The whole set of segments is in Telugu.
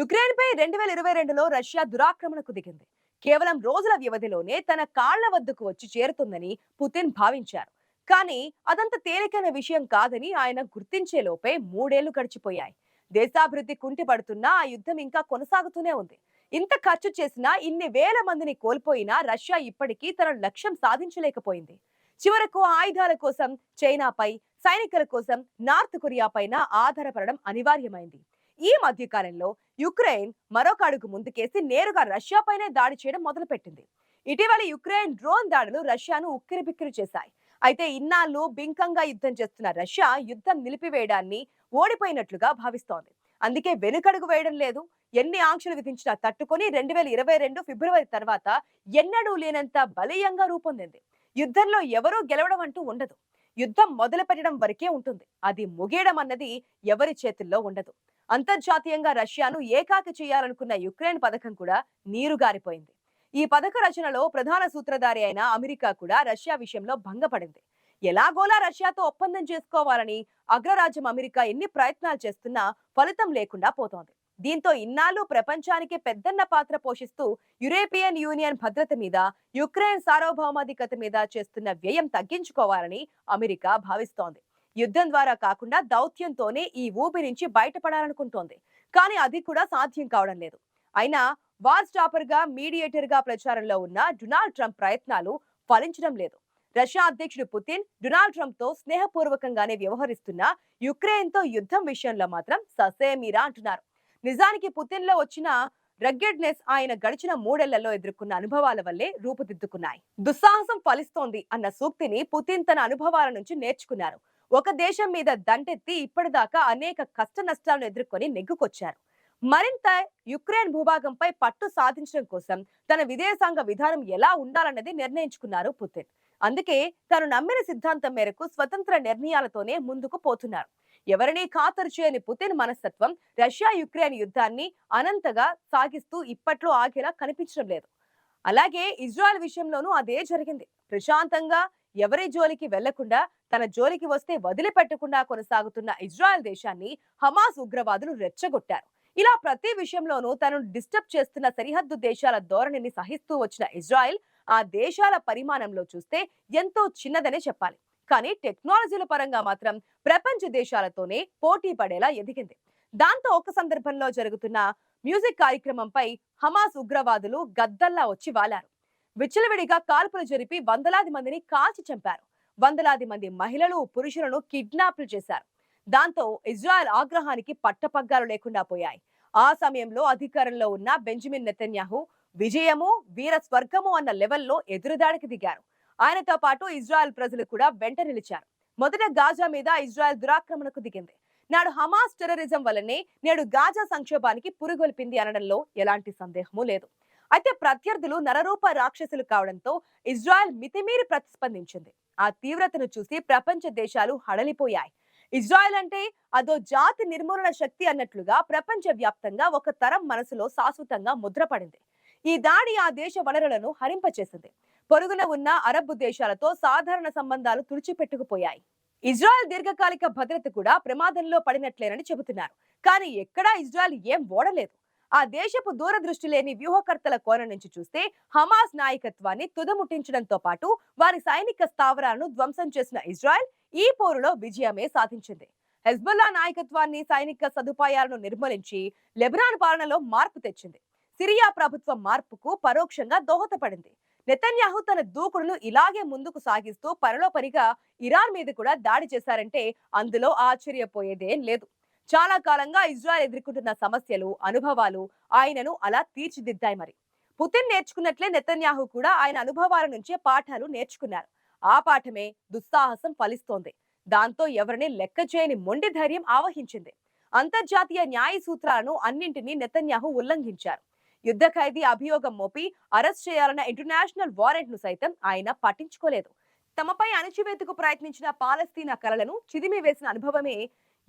యుక్రెయిన్ పై 2022లో రష్యా దురాక్రమణకు దిగింది. కేవలం రోజుల వ్యవధిలోనే తన కాళ్ల వద్దకు వచ్చి చేరుతుందని పుతిన్ భావించారు. కానీ అదంత తేలికైన విషయం కాదని ఆయన గుర్తించే లోపే 3 ఏళ్లు గడిచిపోయాయి. దేశాభివృద్ధి కుంటిపడుతున్నా ఆ యుద్ధం ఇంకా కొనసాగుతూనే ఉంది. ఇంత ఖర్చు చేసినా, ఇన్ని వేల మందిని కోల్పోయినా రష్యా ఇప్పటికీ తన లక్ష్యం సాధించలేకపోయింది. చివరకు ఆయుధాల కోసం చైనాపై, సైనికుల కోసం నార్త్ కొరియా పైన ఆధారపడడం అనివార్యమైంది. ఈ మధ్య కాలంలో యుక్రెయిన్ మరొక అడుగు ముందుకేసి నేరుగా రష్యాపైనే దాడి చేయడం మొదలుపెట్టింది. ఇటీవల యుక్రెయిన్ డ్రోన్ దాడులు రష్యాను ఉక్కిరిబిక్కిరి చేశాయి. అయితే ఇన్నాళ్లు బింకంగా యుద్ధం చేస్తున్న రష్యా యుద్ధం నిలిపివేయడాన్ని ఓడిపోయినట్లుగా భావిస్తోంది. అందుకే వెనుకడుగు వేయడం లేదు. ఎన్ని ఆంక్షలు విధించినా తట్టుకొని 2022 ఫిబ్రవరి తర్వాత ఎన్నడూ లేనంత బలీయంగా రూపొందింది. యుద్ధంలో ఎవరూ గెలవడం అంటూ ఉండదు. యుద్ధం మొదలు పెట్టడం వరకే ఉంటుంది. అది ముగియడం అన్నది ఎవరి చేతుల్లో ఉండదు. అంతర్జాతీయంగా రష్యాను ఏకాకి చేయాలనుకున్న యుక్రెయిన్ పథకం కూడా నీరుగారిపోయింది. ఈ పథక రచనలో ప్రధాన సూత్రధారి అయిన అమెరికా కూడా రష్యా విషయంలో భంగపడింది. ఎలాగోలా రష్యాతో ఒప్పందం చేసుకోవాలని అగ్రరాజ్యం అమెరికా ఎన్ని ప్రయత్నాలు చేస్తున్నా ఫలితం లేకుండా పోతోంది. దీంతో ఇన్నాళ్లు ప్రపంచానికి పెద్దన్న పాత్ర పోషిస్తూ యూరోపియన్ యూనియన్ భద్రత మీద, యుక్రెయిన్ సార్వభౌమాధికత మీద చేస్తున్న వ్యయం తగ్గించుకోవాలని అమెరికా భావిస్తోంది. యుద్ధం ద్వారా కాకుండా దౌత్యంతోనే ఈ ఊబి నుంచి బయటపడాలనుకుంటోంది. కానీ అది కూడా సాధ్యం కావడం లేదు. అయినా వార్ స్టాపర్ గా, మీడియేటర్ గా ప్రచారంలో ఉన్న డొనాల్డ్ ట్రంప్ ప్రయత్నాలు ఫలించడం లేదు. రష్యా అధ్యక్షుడు పుతిన్ డొనాల్డ్ ట్రంప్ తో స్నేహపూర్వకంగానే వ్యవహరిస్తున్న యుక్రెయిన్ తో యుద్ధం విషయంలో మాత్రం ససేమిరా అంటున్నారు. నిజానికి పుతిన్ లో వచ్చిన రగ్గెడ్నెస్ ఆయన గడిచిన 3 ఏళ్లలో ఎదుర్కొన్న అనుభవాల వల్లే రూపుదిద్దుకున్నాయి. దుస్సాహసం ఫలిస్తోంది అన్న సూక్తిని పుతిన్ తన అనుభవాల నుంచి నేర్చుకున్నారు. ఒక దేశం మీద దండెత్తి ఇప్పటిదాకా అనేక కష్ట నష్టాలను ఎదుర్కొని నెగ్గుకొచ్చారు. మరింత యుక్రెయిన్ భూభాగంపై పట్టు సాధించడం కోసం తన విదేశాంగ విధానం ఎలా ఉండాలన్నది నిర్ణయించుకున్నారు పుతిన్. అందుకే తాను నమ్మిన సిద్ధాంతం మేరకు స్వతంత్ర నిర్ణయాలతోనే ముందుకు పోతున్నారు. ఎవరినీ ఖాతరు చేయని పుతిన్ మనస్తత్వం రష్యా యుక్రెయిన్ యుద్ధాన్ని అనంతగా సాగిస్తూ ఇప్పట్లో ఆగేలా కనిపించడం లేదు. అలాగే ఇజ్రాయెల్ విషయంలోనూ అదే జరిగింది. ప్రశాంతంగా ఎవరి జోలికి వెళ్లకుండా, తన జోలికి వస్తే వదిలిపెట్టకుండా కొనసాగుతున్న ఇజ్రాయెల్ దేశాన్ని హమాస్ ఉగ్రవాదులు రెచ్చగొట్టారు. ఇలా ప్రతి విషయంలోనూ తనను డిస్టర్బ్ చేస్తున్న సరిహద్దు దేశాల ధోరణిని సహిస్తూ వచ్చిన ఇజ్రాయెల్ ఆ దేశాల పరిమాణంలో చూస్తే ఎంతో చిన్నదనే చెప్పాలి. కానీ టెక్నాలజీల పరంగా మాత్రం ప్రపంచ దేశాలతోనే పోటీ పడేలా ఎదిగింది. దాంతో ఒక సందర్భంలో జరుగుతున్న మ్యూజిక్ కార్యక్రమంపై హమాస్ ఉగ్రవాదులు గద్దల్లా వచ్చి వాలారు. విచ్చలవిడిగా కాల్పులు జరిపి వందలాది మందిని కాల్చి చంపారు. వందలాది మంది మహిళలు, పురుషులను కిడ్నాప్లు చేశారు. దాంతో ఇజ్రాయెల్ ఆగ్రహానికి పట్టపగ్గాలు లేకుండా పోయాయి. ఆ సమయంలో అధికారంలో ఉన్న బెంజమిన్ నెతన్యాహు విజయము, వీర స్వర్గము అన్న లెవెల్లో ఎదురుదాడికి దిగారు. ఆయనతో పాటు ఇజ్రాయెల్ ప్రజలు కూడా వెంట నిలిచారు. మొదట గాజా మీద ఇజ్రాయెల్ దురాక్రమణకు దిగింది. నాడు హమాస్ టెర్రరిజం వల్లనే నేడు గాజా సంక్షోభానికి పురుగొల్పింది అనడంలో ఎలాంటి సందేహమూ లేదు. అయితే ప్రత్యర్థులు నరరూప రాక్షసులు కావడంతో ఇజ్రాయెల్ మితిమీరి ప్రతిస్పందించింది. ఆ తీవ్రతను చూసి ప్రపంచ దేశాలు హడలిపోయాయి. ఇజ్రాయెల్ అంటే అదో జాతి నిర్మూలన శక్తి అన్నట్లుగా ప్రపంచ వ్యాప్తంగా ఒక తరం మనసులో శాశ్వతంగా ముద్రపడింది. ఈ దాడి ఆ దేశ వనరులను హరింపచేసింది. పొరుగున ఉన్న అరబ్ దేశాలతో సాధారణ సంబంధాలు తుడిచిపెట్టుకుపోయాయి. ఇజ్రాయెల్ దీర్ఘకాలిక భద్రత కూడా ప్రమాదంలో పడినట్లేనని చెబుతున్నారు. కానీ ఎక్కడా ఇజ్రాయెల్ ఏం ఓడలేదు. ఆ దేశపు దూరదృష్టి లేని వ్యూహకర్తల కోణం నుంచి చూస్తే హమాస్ నాయకత్వాన్ని తుదముట్టించడంతో పాటు వారి సైనిక స్థావరాలను ధ్వంసం చేసిన ఇజ్రాయెల్ ఈ పోరులో విజయమే సాధించింది. హెజ్బుల్లా నాయకత్వాన్ని, సైనిక సదుపాయాలను నిర్మూలించి లెబనాన్ పాలనలో మార్పు తెచ్చింది. సిరియా ప్రభుత్వం మార్పుకు పరోక్షంగా దోహదపడింది. నెతన్యాహు తన దూకుడును ఇలాగే ముందుకు సాగిస్తూ పనిగా ఇరాన్ మీద కూడా దాడి చేశారంటే అందులో ఆశ్చర్యపోయేదేం లేదు. చాలా కాలంగా ఇజ్రాయెల్ ఎదుర్కొంటున్న సమస్యలు, అనుభవాలు ఆయనను అలా తీర్చిదిద్దాయి. మరి పుతిన్ నేర్చుకున్నట్లే నెతన్యాహు కూడా ఆయన అనుభవాల నుంచే పాఠాలు నేర్చుకున్నారు. ఆ పాఠమే దుస్సాహసం ఫలిస్తోంది. దాంతో ఎవరిని లెక్క చేయని మొండి ధైర్యం ఆవహించింది. అంతర్జాతీయ న్యాయ సూత్రాలను అన్నింటినీ నెతన్యాహు ఉల్లంఘించారు. యుద్ధ ఖైదీ అభియోగం మోపి అరెస్ట్ చేయాలన్న ఇంటర్నేషనల్ వారెంట్ ను సైతం ఆయన పట్టించుకోలేదు. తమపై అణచివేతకు ప్రయత్నించిన పాలస్తీనా కలలను చిదిమి వేసిన అనుభవమే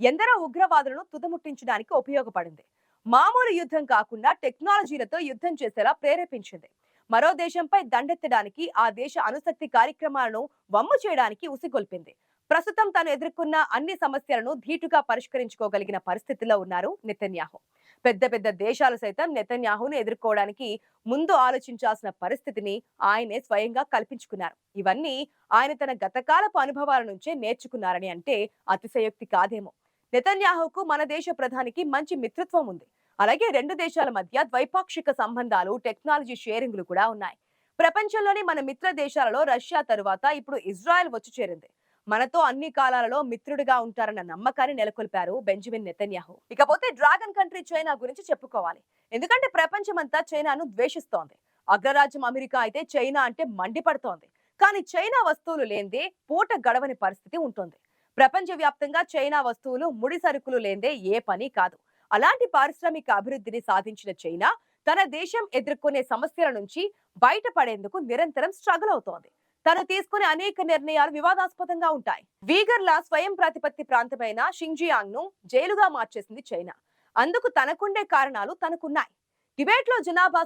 ఎందరో ఉగ్రవాదులను తుదముట్టించడానికి ఉపయోగపడింది. మామూలు యుద్ధం కాకుండా టెక్నాలజీలతో యుద్ధం చేసేలా ప్రేరేపించింది. మరో దేశంపై దండెత్తడానికి, ఆ దేశ అణుశక్తి కార్యక్రమాలను వమ్ము చేయడానికి ఉసిగొల్పింది. ప్రస్తుతం తాను ఎదుర్కొన్న అన్ని సమస్యలను ధీటుగా పరిష్కరించుకోగలిగిన పరిస్థితిలో ఉన్నారు నెతన్యాహు. పెద్ద పెద్ద దేశాలు సైతం నెతన్యాహును ఎదుర్కోవడానికి ముందు ఆలోచించాల్సిన పరిస్థితిని ఆయనే స్వయంగా కల్పించుకున్నారు. ఇవన్నీ ఆయన తన గతకాలపు అనుభవాల నుంచే నేర్చుకున్నారని అంటే అతిశయోక్తి కాదేమో. నెతన్యాహుకు మన దేశ ప్రధానికి మంచి మిత్రత్వం ఉంది. అలాగే రెండు దేశాల మధ్య ద్వైపాక్షిక సంబంధాలు, టెక్నాలజీ షేరింగ్లు కూడా ఉన్నాయి. ప్రపంచంలోని మన మిత్ర దేశాలలో రష్యా తరువాత ఇప్పుడు ఇజ్రాయెల్ వచ్చి చేరింది. మనతో అన్ని కాలాలలో మిత్రుడిగా ఉంటారన్న నమ్మకాన్ని నెలకొల్పారు బెంజమిన్ నెతన్యాహు. ఇకపోతే డ్రాగన్ కంట్రీ చైనా గురించి చెప్పుకోవాలి. ఎందుకంటే ప్రపంచమంతా చైనాను ద్వేషిస్తోంది. అగ్రరాజ్యం అమెరికా అయితే చైనా అంటే మండిపడుతోంది. కానీ చైనా వస్తువులు లేందే పూట గడవని పరిస్థితి ఉంటుంది. ప్రపంచవ్యాప్తంగా చైనా వస్తువులు, ముడి సరుకులు లేందే ఏ పని కాదు. అలాంటి పారిశ్రామిక అభివృద్ధిని సాధించిన చైనా తన దేశం ఎదుర్కొనే సమస్యల నుంచి బయటపడేందుకు నిరంతరం స్ట్రగుల్ అవుతోంది. తను తీసుకునే అనేక నిర్ణయాలు వివాదాస్పదంగా ఉంటాయి. వీగర్ల స్వయం ప్రతిపత్తి ప్రాంతమైన షింజియాంగ్ ను జైలుగా మార్చేసింది చైనా. అందుకు తనకుండే కారణాలు తనకున్నాయి. టిబెట్ లో జనాభా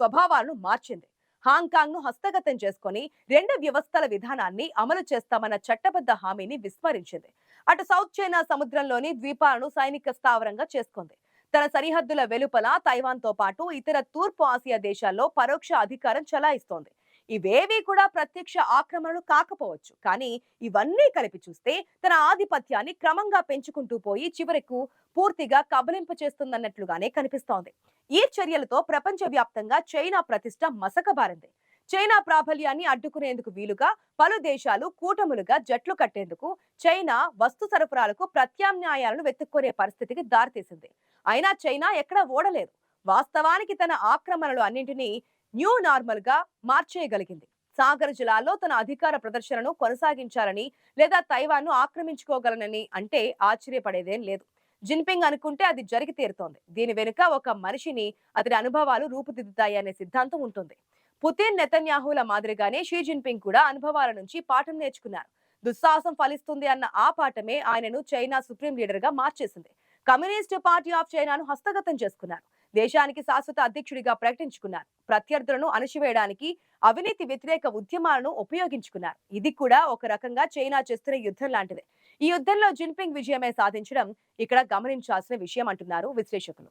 స్వభావాలను మార్చింది. హాంకాంగ్ ను హస్తగతం చేసుకుని రెండు వ్యవస్థల విధానాన్ని అమలు చేస్తామన్న చట్టబద్ధ హామీని విస్మరించింది. అటు సౌత్ చైనా సముద్రంలోని ద్వీపాలను సైనిక స్థావరంగా చేసుకుంది. తన సరిహద్దుల వెలుపల తైవాన్ తో పాటు ఇతర తూర్పు ఆసియా దేశాల్లో పరోక్ష అధికారం చలాయిస్తోంది. ఇవేవి కూడా ప్రత్యక్ష ఆక్రమణలు కాకపోవచ్చు, కానీ ఇవన్నీ కలిపి చూస్తే తన ఆధిపత్యాన్ని క్రమంగా పెంచుకుంటూ పోయి చివరకు పూర్తిగా కబలింపు చేస్తుందన్నట్లుగానే కనిపిస్తోంది. ఈ చర్యలతో ప్రపంచ వ్యాప్తంగా చైనా ప్రతిష్ట మసకబారింది. చైనా ప్రాబల్యాన్ని అడ్డుకునేందుకు వీలుగా పలు దేశాలు కూటములుగా జట్లు కట్టేందుకు చైనా వస్తు సరఫరాలకు ప్రత్యామ్నాయాలను వెతుక్కునే పరిస్థితికి దారితీసింది. అయినా చైనా ఎక్కడా ఓడలేదు. వాస్తవానికి తన ఆక్రమణలు అన్నింటినీ న్యూ నార్మల్ గా మార్చేయగలిగింది. సాగర జలాల్లో తన అధికార ప్రదర్శనను కొనసాగించాలని లేదా తైవాన్ ను ఆక్రమించుకోగలనని అంటే ఆశ్చర్యపడేదేం లేదు. జిన్పింగ్ అనుకుంటే అది జరిగి తీరుతోంది. దీని వెనుక ఒక మనిషిని, అతని అనుభవాలు రూపుదిద్దుతాయి అనే సిద్ధాంతం ఉంటుంది. పుతిన్, నెతన్యాహుల మాదిరిగానే షీ జిన్పింగ్ కూడా అనుభవాల నుంచి పాఠం నేర్చుకున్నారు. దుస్సాహసం ఫలిస్తుంది అన్న ఆ పాఠమే ఆయనను చైనా సుప్రీం లీడర్ గా మార్చేసింది. కమ్యూనిస్ట్ పార్టీ ఆఫ్ చైనాను హస్తగతం చేసుకున్నారు. దేశానికి శాశ్వత అధ్యక్షుడిగా ప్రకటించుకున్నారు. ప్రత్యర్థులను అణచివేయడానికి అవినీతి వ్యతిరేక ఉద్యమాలను ఉపయోగించుకున్నారు. ఇది కూడా ఒక రకంగా చైనా చేస్తున్న యుద్ధం లాంటిదే. ఈ యుద్ధంలో జిన్పింగ్ విజయమే సాధించడం ఇక్కడ గమనించాల్సిన విషయం అంటున్నారు విశ్లేషకులు.